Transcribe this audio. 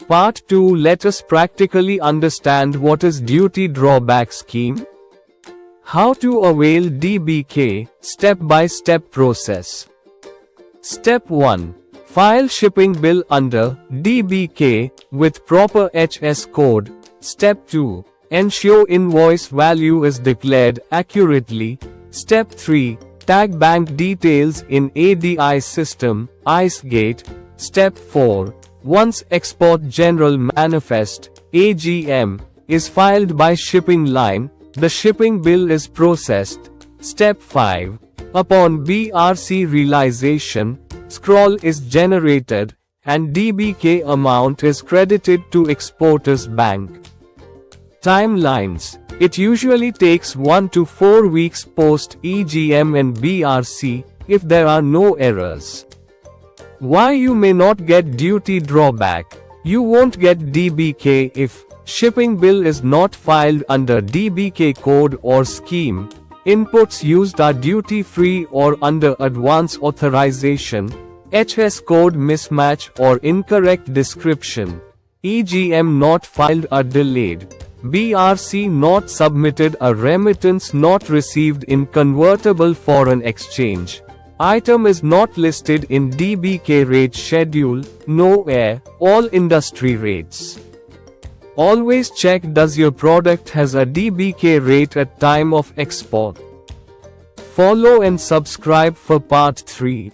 Part 2. Let us practically understand what is Duty Drawback Scheme. How to avail DBK, step-by-step process. Step 1. File shipping bill under DBK with proper HS code. Step 2. Ensure invoice value is declared accurately. Step 3. Tag bank details in ADI system, ICEGATE. Step 4. Once Export General Manifest, AGM, is filed by shipping line, the shipping bill is processed. Step 5. Upon BRC realization, scroll is generated, and DBK amount is credited to exporter's bank. Timelines. It usually takes 1 to 4 weeks post EGM and BRC, if there are no errors. Why you may not get duty drawback? You won't get DBK if shipping bill is not filed under DBK code or scheme. Inputs used are duty-free or under advance authorization. HS code mismatch or incorrect description. EGM not filed or delayed. BRC not submitted, a remittance not received in convertible foreign exchange. Item is not listed in DBK rate schedule, nowhere, all industry rates. Always check does your product has a DBK rate at time of export. Follow and subscribe for part 3.